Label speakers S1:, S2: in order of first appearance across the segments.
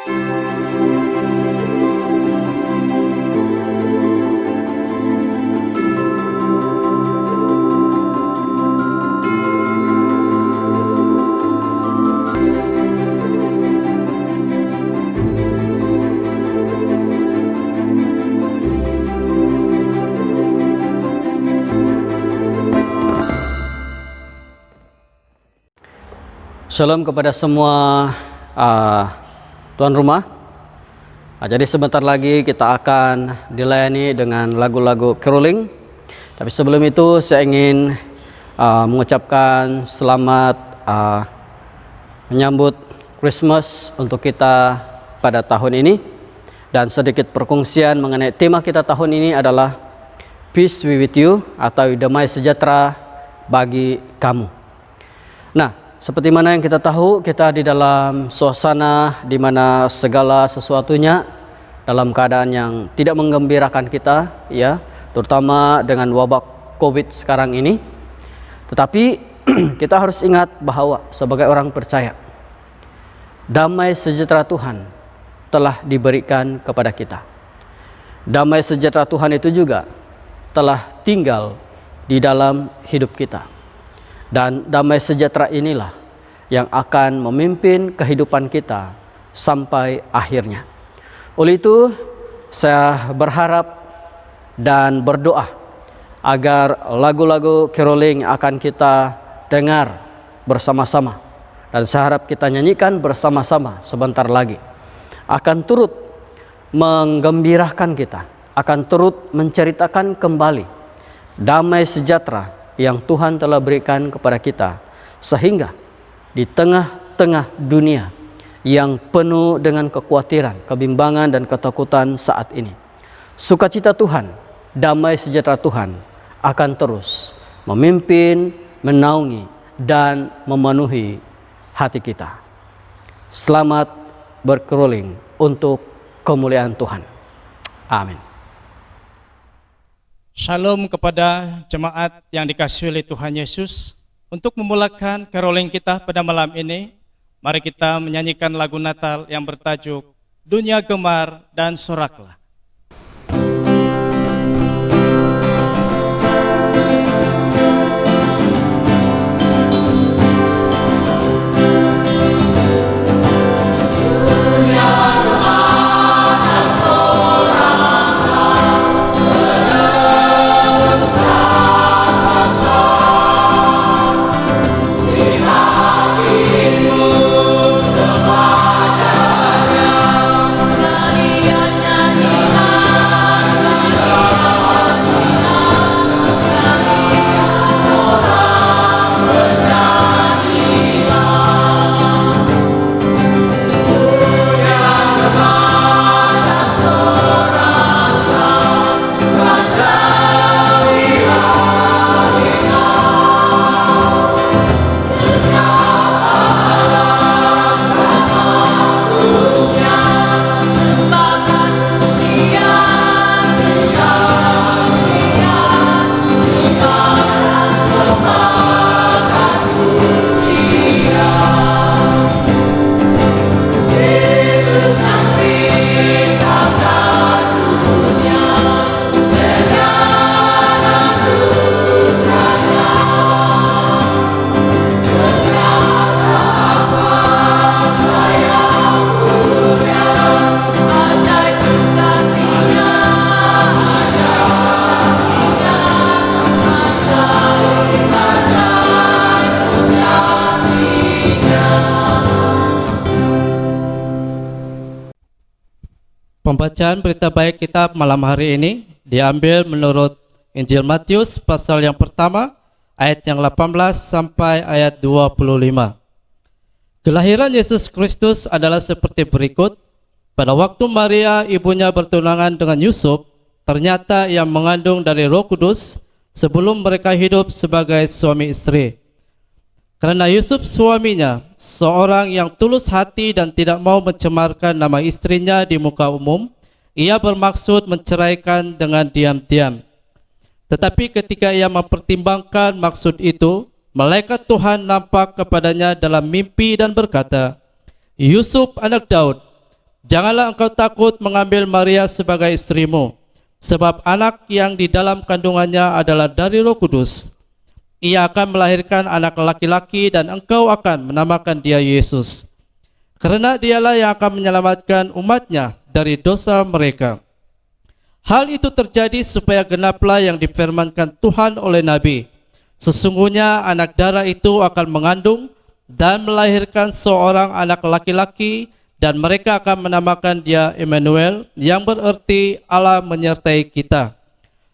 S1: Shalom kepada semua tuan rumah. Jadi sebentar lagi kita akan dilayani dengan lagu-lagu caroling. Tapi sebelum itu saya ingin mengucapkan selamat menyambut Christmas untuk kita pada tahun ini. Dan sedikit perkongsian mengenai tema kita tahun ini adalah Peace be with you, atau damai sejahtera bagi kamu. Nah, seperti mana yang kita tahu, kita di dalam suasana di mana segala sesuatunya dalam keadaan yang tidak menggembirakan kita, ya, terutama dengan wabah COVID sekarang ini. Tetapi kita harus ingat bahwa sebagai orang percaya, damai sejahtera Tuhan telah diberikan kepada kita. Damai sejahtera Tuhan itu juga telah tinggal di dalam hidup kita. Dan damai sejahtera inilah yang akan memimpin kehidupan kita sampai akhirnya. Oleh itu, saya berharap dan berdoa agar lagu-lagu caroling akan kita dengar bersama-sama, dan saya harap kita nyanyikan bersama-sama sebentar lagi, akan turut menggembirakan kita, akan turut menceritakan kembali damai sejahtera yang Tuhan telah berikan kepada kita, sehingga di tengah-tengah dunia yang penuh dengan kekhawatiran, kebimbangan dan ketakutan saat ini, sukacita Tuhan, damai sejahtera Tuhan akan terus memimpin, menaungi dan memenuhi hati kita. Selamat bercaroling untuk kemuliaan Tuhan. Amin.
S2: Shalom kepada jemaat yang dikasihi oleh Tuhan Yesus. Untuk memulakan caroling kita pada malam ini, mari kita menyanyikan lagu Natal yang bertajuk Dunia Gemar dan Soraklah. Pembacaan berita baik kita malam hari ini diambil menurut Injil Matius pasal yang pertama ayat yang 18 sampai ayat 25. Kelahiran Yesus Kristus adalah seperti berikut. Pada waktu Maria ibunya bertunangan dengan Yusuf, ternyata ia mengandung dari Roh Kudus sebelum mereka hidup sebagai suami istri. Karena Yusuf suaminya seorang yang tulus hati dan tidak mau mencemarkan nama istrinya di muka umum, ia bermaksud menceraikan dengan diam-diam. Tetapi ketika ia mempertimbangkan maksud itu, malaikat Tuhan nampak kepadanya dalam mimpi dan berkata, "Yusuf anak Daud, Janganlah engkau takut mengambil Maria sebagai istrimu, sebab anak yang di dalam kandungannya adalah dari Roh Kudus. Ia akan melahirkan anak laki-laki dan engkau akan menamakan dia Yesus, karena dialah yang akan menyelamatkan umatnya dari dosa mereka. Hal itu terjadi supaya genaplah yang difirmankan Tuhan oleh Nabi. Sesungguhnya anak darah itu akan mengandung dan melahirkan seorang anak laki-laki, dan mereka akan menamakan dia Immanuel, yang berarti Allah menyertai kita.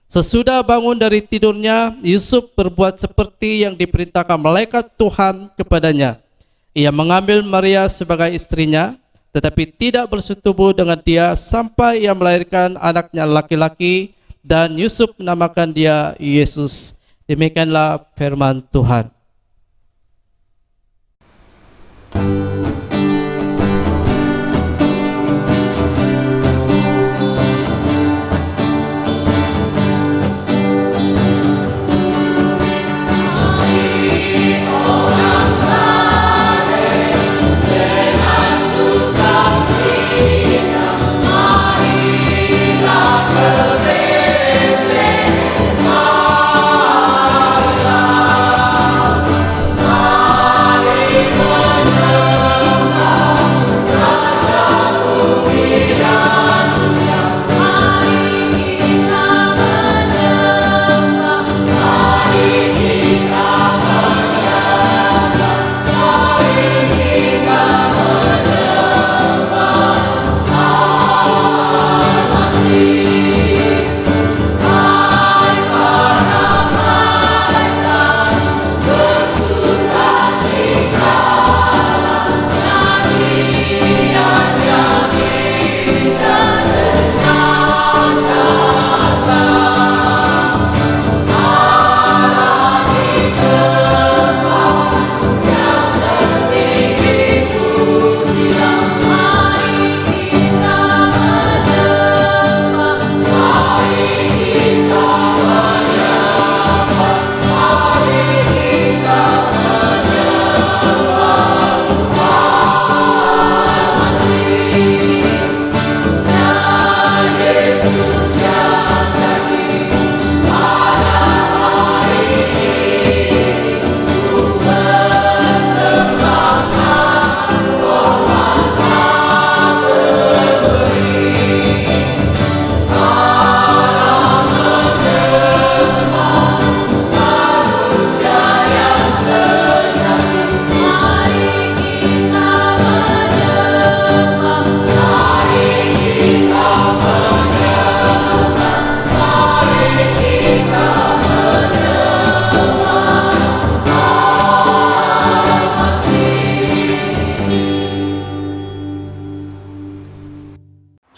S2: Sesudah bangun dari tidurnya, Yusuf berbuat seperti yang diperintahkan malaikat Tuhan kepadanya. Ia mengambil Maria sebagai istrinya, tetapi tidak bersetubuh dengan dia sampai ia melahirkan anaknya laki-laki, dan Yusuf menamakan dia Yesus. Demikianlah firman Tuhan.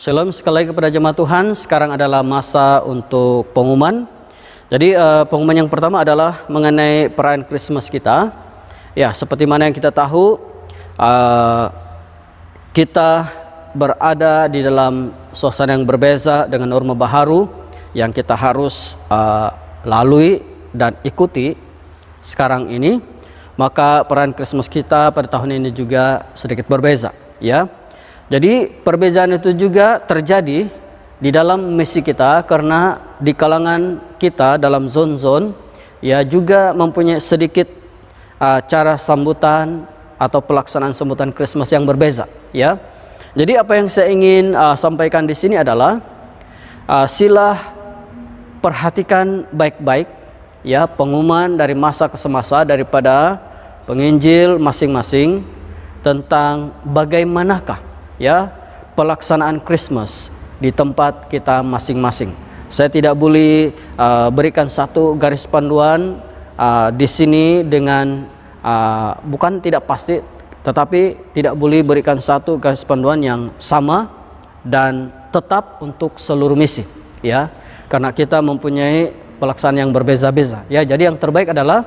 S1: Shalom sekali lagi kepada jemaat Tuhan. Sekarang adalah masa untuk pengumuman. Jadi pengumuman yang pertama adalah mengenai perayaan Christmas kita. Ya, seperti mana yang kita tahu, kita berada di dalam suasana yang berbeza dengan norma baharu yang kita harus lalui dan ikuti sekarang ini. Maka perayaan Christmas kita pada tahun ini juga sedikit berbeza, ya. Jadi perbedaan itu juga terjadi di dalam misi kita, karena di kalangan kita dalam zon-zon ya juga mempunyai sedikit cara sambutan atau pelaksanaan sambutan Christmas yang berbeza, ya. Jadi apa yang saya ingin sampaikan di sini adalah sila perhatikan baik-baik ya pengumuman dari masa ke semasa daripada penginjil masing-masing tentang bagaimanakah ya pelaksanaan Christmas di tempat kita masing-masing. Saya tidak boleh berikan satu garis panduan di sini dengan bukan tidak pasti, tetapi tidak boleh berikan satu garis panduan yang sama dan tetap untuk seluruh misi, ya, karena kita mempunyai pelaksanaan yang berbeza-beza, ya. Jadi yang terbaik adalah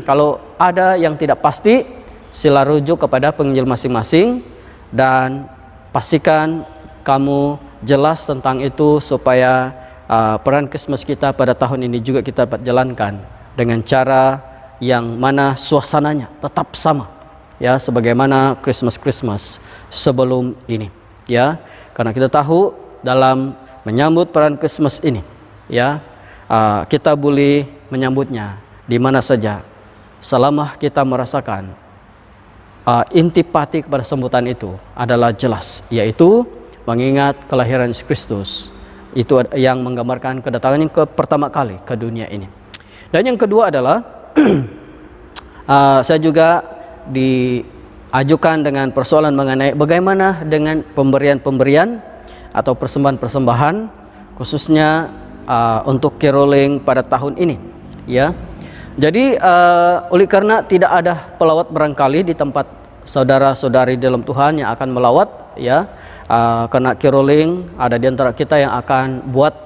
S1: kalau ada yang tidak pasti, sila rujuk kepada penginjil masing-masing dan pastikan kamu jelas tentang itu supaya perayaan Christmas kita pada tahun ini juga kita dapat jalankan dengan cara yang mana suasananya tetap sama, ya, sebagaimana Christmas sebelum ini. ya, karena kita tahu dalam menyambut perayaan Christmas ini, ya, kita boleh menyambutnya di mana saja selama kita merasakan intipati kepada sambutan itu adalah jelas, yaitu mengingat kelahiran Yesus Kristus. Itu yang menggambarkan kedatangannya pertama kali ke dunia ini. Dan yang kedua adalah saya juga diajukan dengan persoalan mengenai bagaimana dengan pemberian-pemberian atau persembahan-persembahan, khususnya untuk caroling pada tahun ini, ya. Jadi oleh karena tidak ada pelawat barangkali di tempat saudara-saudari dalam Tuhan yang akan melawat, ya, karena caroling ada di antara kita yang akan buat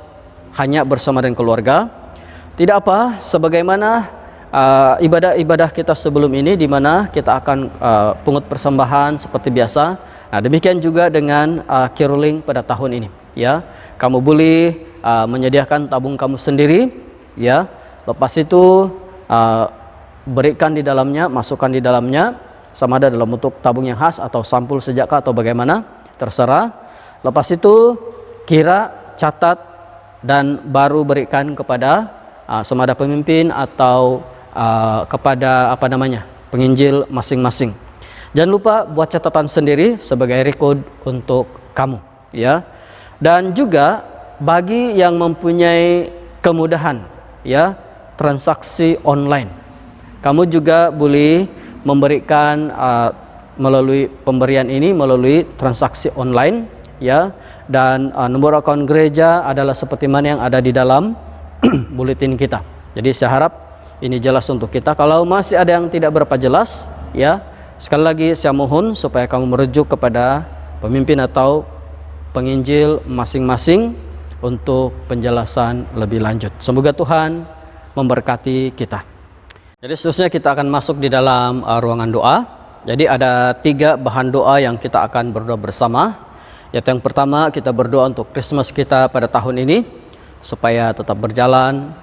S1: hanya bersama dengan keluarga. Tidak apa, sebagaimana ibadah-ibadah kita sebelum ini, di mana kita akan pungut persembahan seperti biasa. Nah, demikian juga dengan caroling pada tahun ini, ya. Kamu boleh menyediakan tabung kamu sendiri, ya. Lepas itu berikan di dalamnya, masukkan di dalamnya, sama ada dalam bentuk tabung yang khas atau sampul sejaka atau bagaimana, terserah. Lepas itu kira, catat, dan baru berikan kepada sama ada pemimpin atau kepada penginjil masing-masing. Jangan lupa buat catatan sendiri sebagai record untuk kamu, ya. Dan juga bagi yang mempunyai kemudahan, ya, transaksi online, kamu juga boleh memberikan melalui pemberian ini melalui transaksi online, ya. Dan nomor akun gereja adalah seperti mana yang ada di dalam buletin kita. Jadi saya harap ini jelas untuk kita. Kalau masih ada yang tidak berapa jelas, ya, sekali lagi saya mohon supaya kamu merujuk kepada pemimpin atau penginjil masing-masing untuk penjelasan lebih lanjut. Semoga Tuhan memberkati kita. Jadi seterusnya kita akan masuk di dalam ruangan doa. Jadi ada 3 bahan doa yang kita akan berdoa bersama. Yaitu yang pertama, kita berdoa untuk Christmas kita pada tahun ini supaya tetap berjalan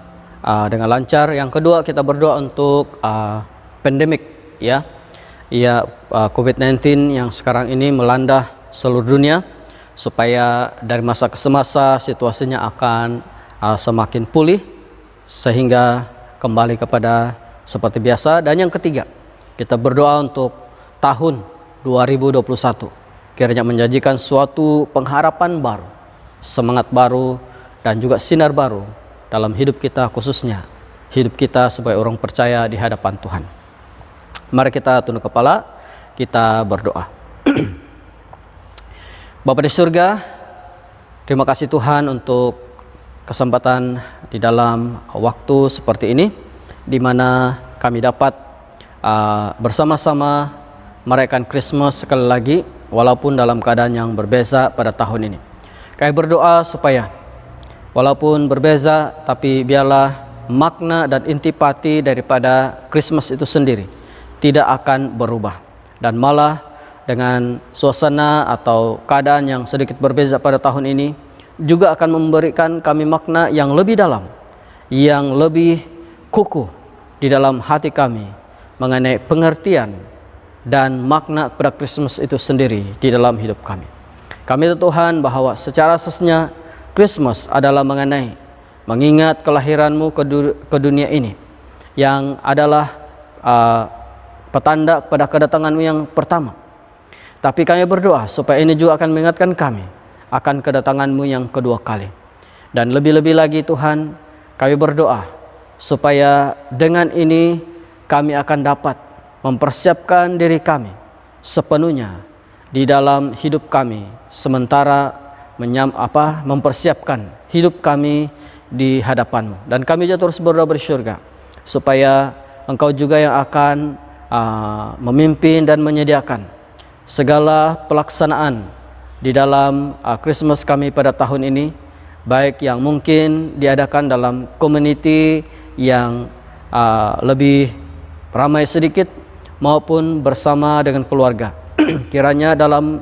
S1: dengan lancar. Yang kedua, kita berdoa untuk pandemik, ya, COVID-19 yang sekarang ini melanda seluruh dunia, supaya dari masa ke masa situasinya akan semakin pulih sehingga kembali kepada seperti biasa. Dan yang ketiga, kita berdoa untuk tahun 2021 kiranya menjanjikan suatu pengharapan baru, semangat baru, dan juga sinar baru dalam hidup kita, khususnya hidup kita sebagai orang percaya di hadapan Tuhan. Mari kita tunduk kepala, kita berdoa. Bapa di surga, terima kasih Tuhan untuk kesempatan di dalam waktu seperti ini, di mana kami dapat bersama-sama merayakan Christmas sekali lagi, walaupun dalam keadaan yang berbeza pada tahun ini. Kami berdoa supaya walaupun berbeza, tapi biarlah makna dan intipati daripada Christmas itu sendiri tidak akan berubah, dan malah dengan suasana atau keadaan yang sedikit berbeza pada tahun ini juga akan memberikan kami makna yang lebih dalam, yang lebih kukuh di dalam hati kami mengenai pengertian dan makna pada Christmas itu sendiri di dalam hidup kami. Kami tahu Tuhan bahwa secara asasnya Christmas adalah mengenai mengingat kelahiranmu ke dunia ini, yang adalah petanda pada kedatanganmu yang pertama. Tapi kami berdoa supaya ini juga akan mengingatkan kami akan kedatanganmu yang kedua kali. Dan lebih-lebih lagi Tuhan, kami berdoa supaya dengan ini kami akan dapat mempersiapkan diri kami sepenuhnya di dalam hidup kami, sementara mempersiapkan hidup kami di hadapan-Mu. Dan kami juga terus berdoa bersyurga supaya Engkau juga yang akan memimpin dan menyediakan segala pelaksanaan di dalam Christmas kami pada tahun ini, baik yang mungkin diadakan dalam community yang lebih ramai sedikit maupun bersama dengan keluarga. Kiranya dalam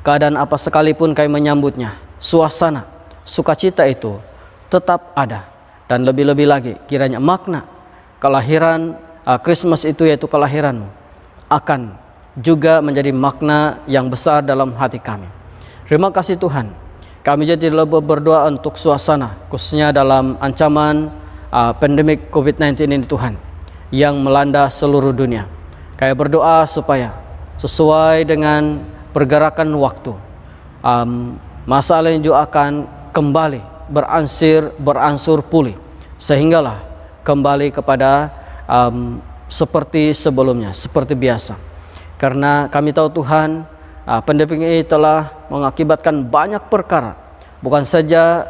S1: keadaan apa sekalipun kami menyambutnya, suasana sukacita itu tetap ada. Dan lebih-lebih lagi kiranya makna kelahiran Christmas itu, yaitu kelahiranmu, akan juga menjadi makna yang besar dalam hati kami. Terima kasih Tuhan, kami jadi lebih berdoa untuk suasana khususnya dalam ancaman pandemik COVID-19 ini Tuhan, yang melanda seluruh dunia. Kami berdoa supaya sesuai dengan pergerakan waktu, masalah ini juga akan kembali beransur pulih, sehinggalah kembali kepada seperti sebelumnya, seperti biasa. Karena kami tahu Tuhan, pandemi ini telah mengakibatkan banyak perkara, bukan saja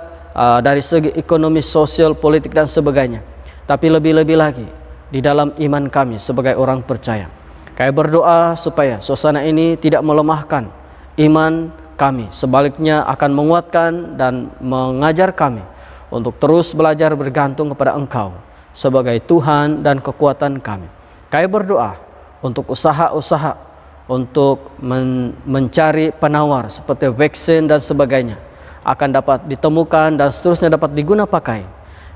S1: dari segi ekonomi, sosial, politik dan sebagainya, tapi lebih-lebih lagi di dalam iman kami sebagai orang percaya. Kami berdoa supaya suasana ini tidak melemahkan iman kami, sebaliknya akan menguatkan dan mengajar kami untuk terus belajar bergantung kepada Engkau sebagai Tuhan dan kekuatan kami. Kami berdoa untuk usaha-usaha untuk mencari penawar seperti vaksin dan sebagainya akan dapat ditemukan dan seterusnya dapat digunakan pakai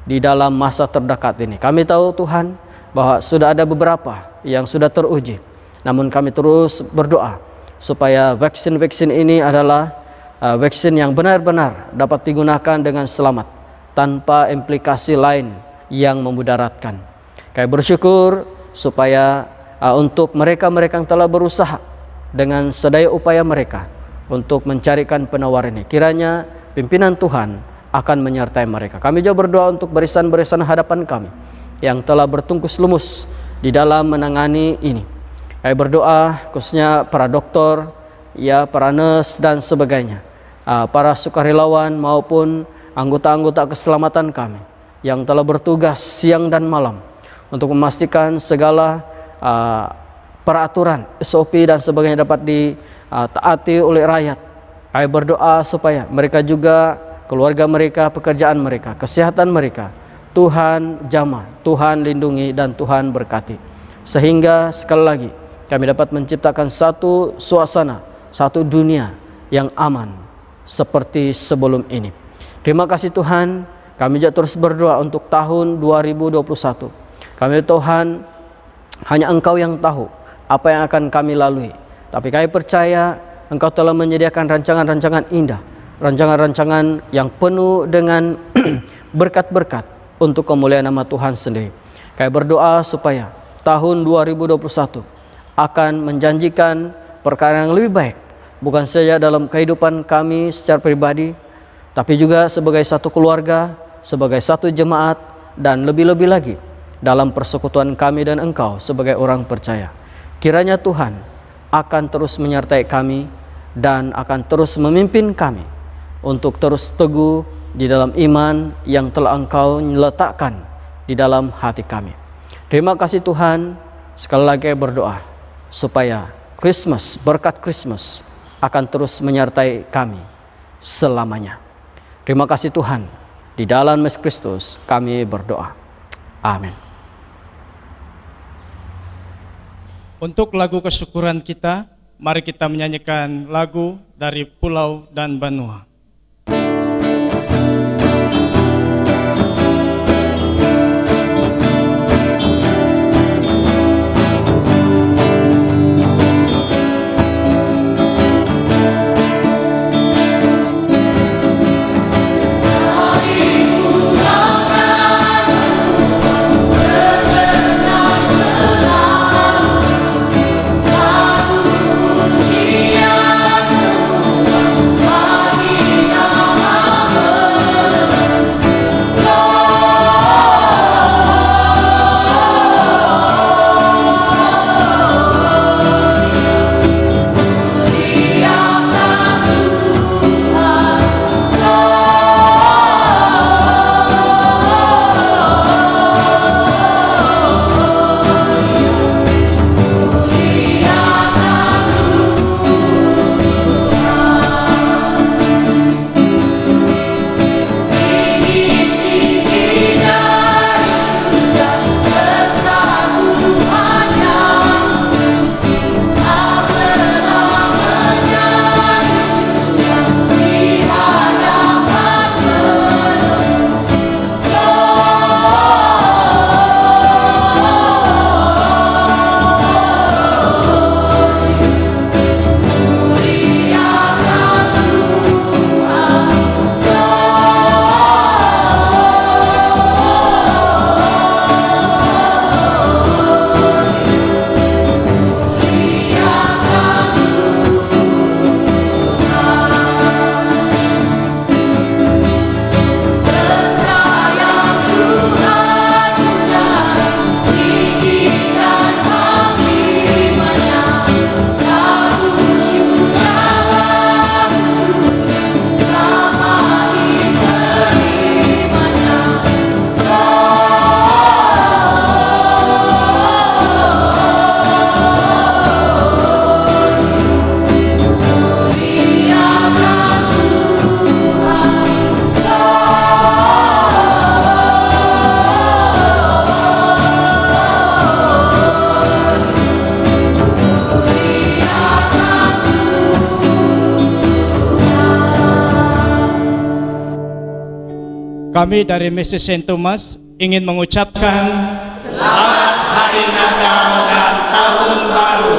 S1: di dalam masa terdekat ini. Kami tahu Tuhan bahwa sudah ada beberapa yang sudah teruji, namun kami terus berdoa supaya vaksin-vaksin ini adalah vaksin yang benar-benar dapat digunakan dengan selamat tanpa implikasi lain yang memudaratkan. Kami bersyukur supaya untuk mereka-mereka yang telah berusaha dengan sedaya upaya mereka untuk mencarikan penawar ini, kiranya pimpinan Tuhan akan menyertai mereka. Kami juga berdoa untuk barisan-barisan hadapan kami yang telah bertungkus lumus di dalam menangani ini. Kami berdoa khususnya para dokter, ya, para nurse dan sebagainya, para sukarelawan maupun anggota-anggota keselamatan kami yang telah bertugas siang dan malam untuk memastikan segala peraturan, SOP dan sebagainya dapat ditaati oleh rakyat. Kami berdoa supaya mereka juga, keluarga mereka, pekerjaan mereka, kesehatan mereka, Tuhan jamah, Tuhan lindungi dan Tuhan berkati. Sehingga sekali lagi kami dapat menciptakan satu suasana, satu dunia yang aman seperti sebelum ini. Terima kasih Tuhan, kami juga terus berdoa untuk tahun 2021. Kami Tuhan, hanya Engkau yang tahu apa yang akan kami lalui. Tapi kami percaya Engkau telah menyediakan rancangan-rancangan indah, rancangan-rancangan yang penuh dengan berkat-berkat untuk kemuliaan nama Tuhan sendiri. Kami berdoa supaya tahun 2021 akan menjanjikan perkara yang lebih baik, bukan saja dalam kehidupan kami secara pribadi, tapi juga sebagai satu keluarga, sebagai satu jemaat, dan lebih-lebih lagi dalam persekutuan kami dan Engkau sebagai orang percaya. Kiranya Tuhan akan terus menyertai kami dan akan terus memimpin kami untuk terus teguh di dalam iman yang telah Engkau letakkan di dalam hati kami. Terima kasih Tuhan, sekali lagi berdoa supaya Christmas, berkat Christmas akan terus menyertai kami selamanya. Terima kasih Tuhan, di dalam Yesus Kristus kami berdoa. Amin.
S3: Untuk lagu kesyukuran kita, mari kita menyanyikan lagu dari Pulau dan Benua.
S4: Pujian semua bagi
S3: Kami dari Misi Saint Thomas ingin mengucapkan Selamat Hari Natal dan Tahun Baru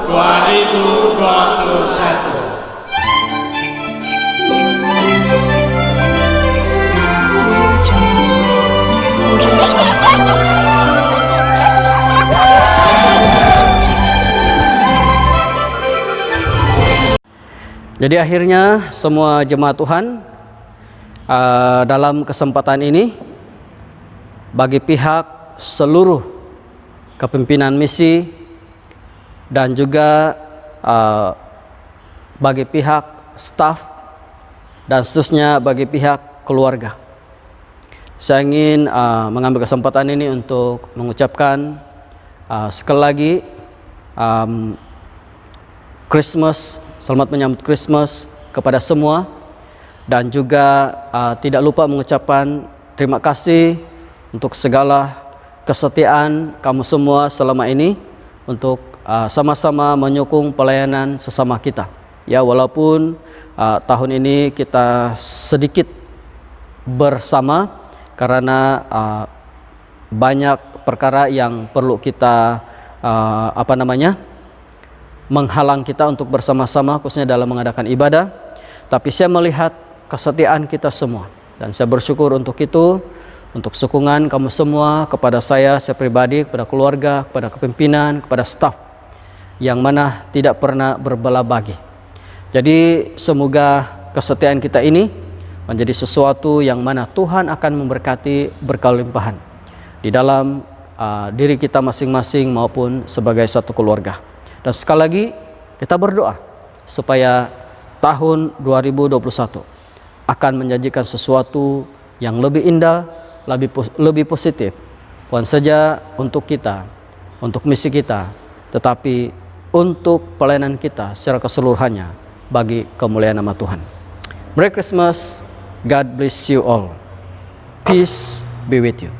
S3: 2021.
S1: Jadi akhirnya semua jemaat Tuhan, dalam kesempatan ini bagi pihak seluruh kepemimpinan misi dan juga bagi pihak staf dan seterusnya bagi pihak keluarga, saya ingin mengambil kesempatan ini untuk mengucapkan sekali lagi selamat menyambut Christmas kepada semua, dan juga tidak lupa mengucapkan terima kasih untuk segala kesetiaan kamu semua selama ini untuk sama-sama menyokong pelayanan sesama kita. Ya, walaupun tahun ini kita sedikit bersama karena banyak perkara yang perlu kita menghalang kita untuk bersama-sama, khususnya dalam mengadakan ibadah. Tapi saya melihat kesetiaan kita semua, dan saya bersyukur untuk itu, untuk sokongan kamu semua kepada saya pribadi, kepada keluarga, kepada kepimpinan, kepada staf yang mana tidak pernah berbelah bagi. Jadi semoga kesetiaan kita ini menjadi sesuatu yang mana Tuhan akan memberkati berkelimpahan di dalam diri kita masing-masing maupun sebagai satu keluarga. Dan sekali lagi kita berdoa supaya tahun 2021 akan menjanjikan sesuatu yang lebih indah, lebih positif, bukan saja untuk kita, untuk misi kita, tetapi untuk pelayanan kita secara keseluruhannya bagi kemuliaan nama Tuhan. Merry Christmas, God bless you all. Peace be with you.